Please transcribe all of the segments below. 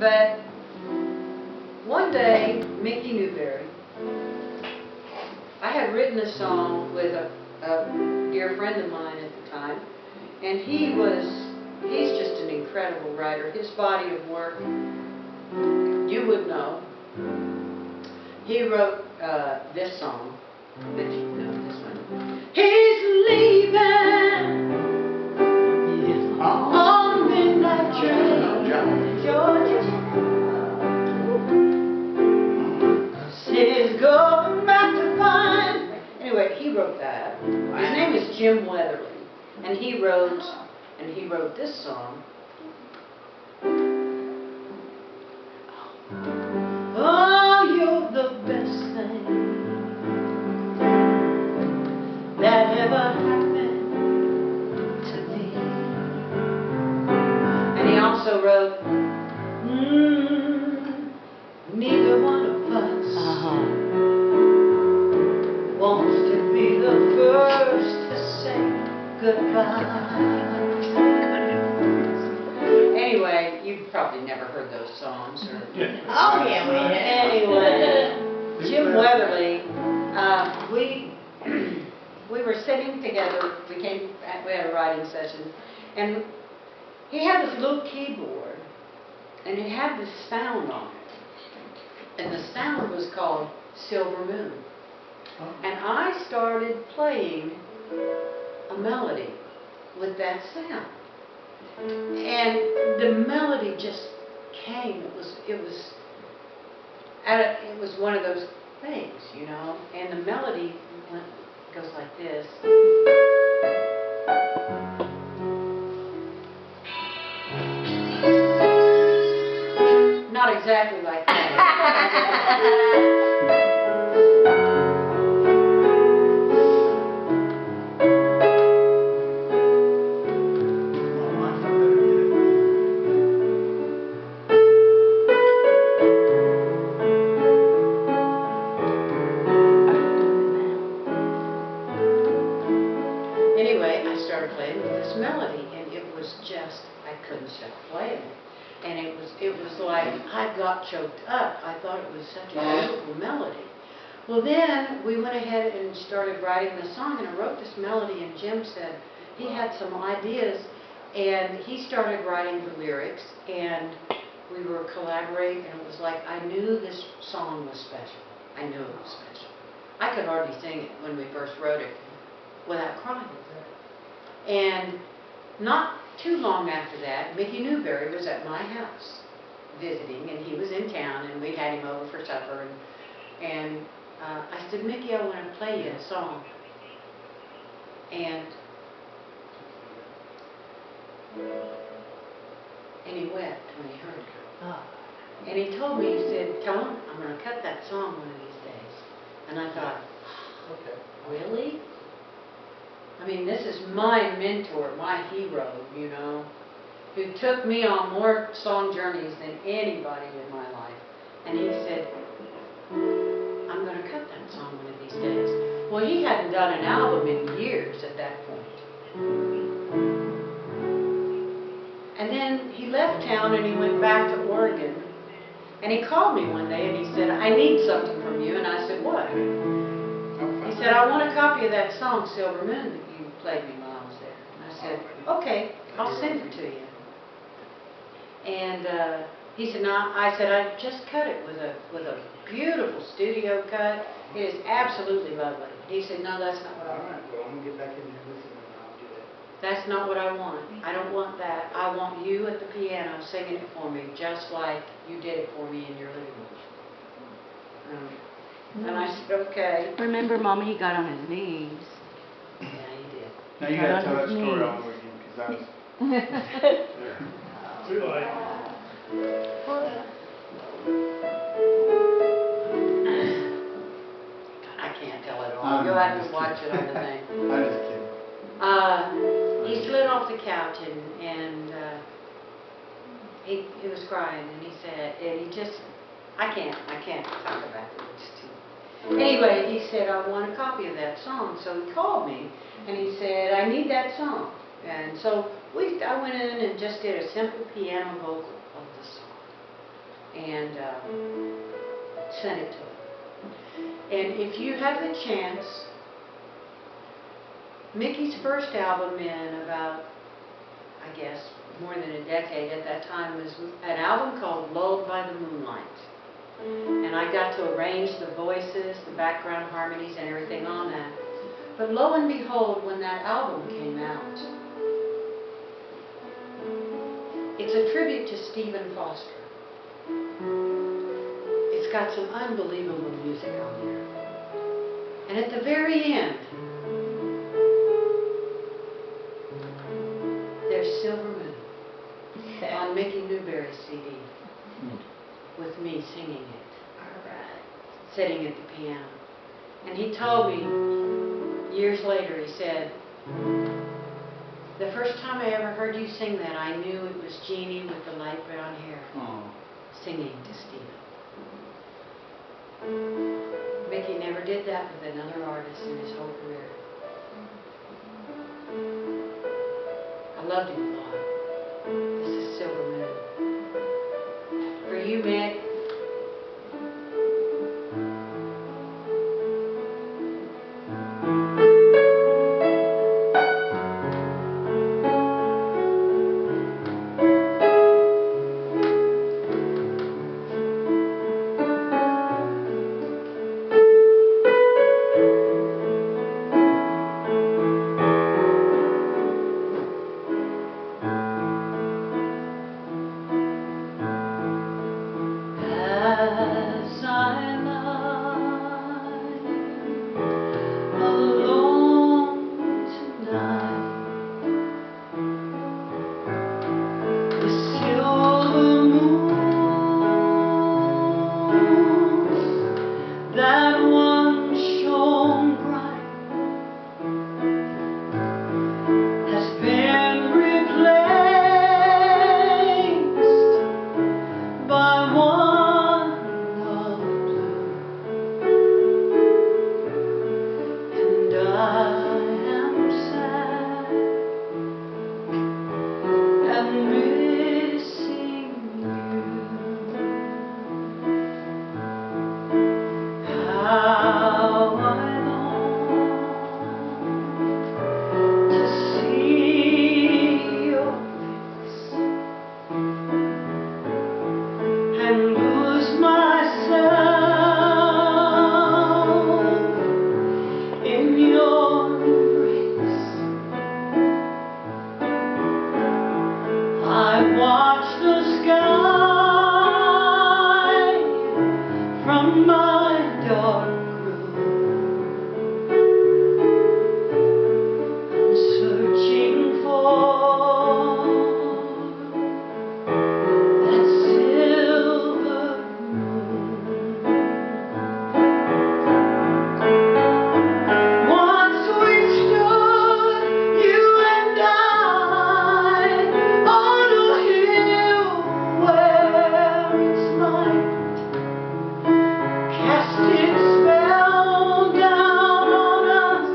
But one day, Mickey Newbury, I had written a song with a dear friend of mine at the time, and he's just an incredible writer. His body of work, you would know. He wrote this song, if you know this one. He's leaving on midnight train, Georgia. City's going back to find. Anyway, he wrote that. His name is Jim Weatherly, and he wrote this song. Oh, you're the best thing that ever happened to me. And he also wrote, neither one of us wants to be the first to say goodbye. Anyway, you've probably never heard those songs. Or, Oh, yeah, we have. Anyway, Jim Weatherly, we were sitting together. We had a writing session, and he had this little keyboard, and it had this sound on it, and the sound was called Silver Moon. And I started playing a melody with that sound, and the melody just came. It was one of those things, you know. And the melody goes like this. Not exactly like that. Anyway, I started playing with this melody, and it was just, I couldn't stop playing it. And it was like I got choked up. I thought it was such a beautiful melody. Well, then we went ahead and started writing the song, and I wrote this melody, and Jim said he had some ideas, and he started writing the lyrics, and we were collaborating, and it was like I knew this song was special. I knew it was special. I could hardly sing it when we first wrote it without crying. And not too long after that, Mickey Newbury was at my house visiting, and he was in town, and we had him over for supper, and I said, Mickey, I want to play you a song. And he wept when he heard it. And he told me, he said, Toni, I'm going to cut that song one of these days. And I thought, really? I mean, this is my mentor, my hero, you know, who took me on more song journeys than anybody in my life. And he said, I'm going to cut that song one of these days. Well, he hadn't done an album in years at that point. And then he left town and he went back to Oregon. And he called me one day and he said, I need something from you. And I said, what? He said, I want a copy of that song, Silver Moon, that you played me while I was there. And I said, okay, I'll send it to you. And he said, no. I said, I just cut it with a beautiful studio cut. It is absolutely lovely. He said, no, that's not what I want. All right, well, I'm going to get back in there and listen, and I'll do that. That's not what I want. I don't want that. I want you at the piano singing it for me, just like you did it for me in your living room. And I said, okay. Remember, Mama, he got on his knees. Yeah, he did. Now you got to tell that story all over again, because I was too late. I can't tell it all. You'll have to watch it on the thing. I'm just kidding. He slid off the couch and he was crying, and he said, and he just, I can't talk about it. It's too. Anyway, he said, I want a copy of that song. So he called me and he said, I need that song. And so I went in and just did a simple piano vocal of the song and sent it to him. And if you have the chance, Mickey's first album in about, I guess, more than a decade at that time was an album called Lulled by the Moonlight. And I got to arrange the voices, the background harmonies and everything on that. But lo and behold, when that album came out, it's a tribute to Stephen Foster. It's got some unbelievable music on there. And at the very end, there's Silver Moon on Mickey Newbury's CD with me singing it. Alright. Sitting at the piano. And he told me years later, he said, the first time I ever heard you sing that, I knew it was Jeannie with the light brown hair singing to Stephen. Mickey never did that with another artist in his whole career. I loved him a lot. This is Silver Moon. For you, Mick. As I lie alone tonight, the silver moon that once shone bright has been replaced by one of blue, and I am sad and missing you. How I long to see your face and lose myself in your embrace. I watch the sky from my dark room. I'm searching for that silver moon. Once we stood, you and I, on a hill where its light cast its spell down on us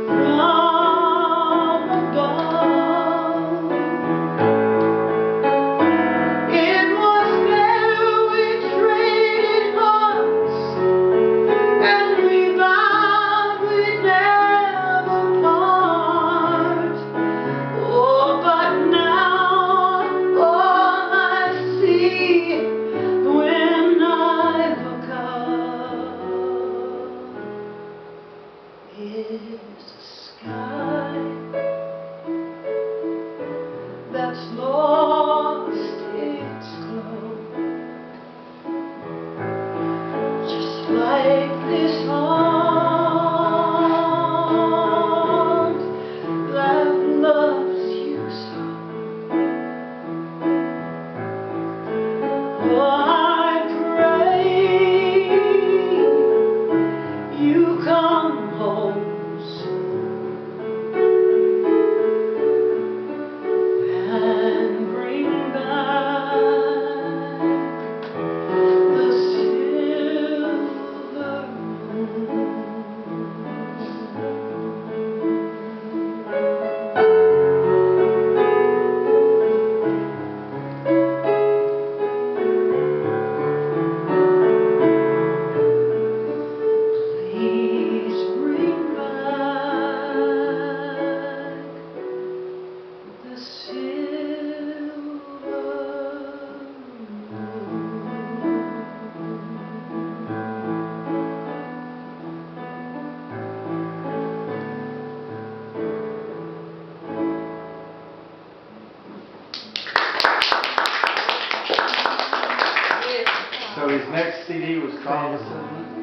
from above. It was there we traded hearts and we vowed we'd never part. Oh, but now all I see when I look up is a sky that's lost its glow, just like this heart that loves you so. Oh, I pray you come home soon and next CD was Thomas.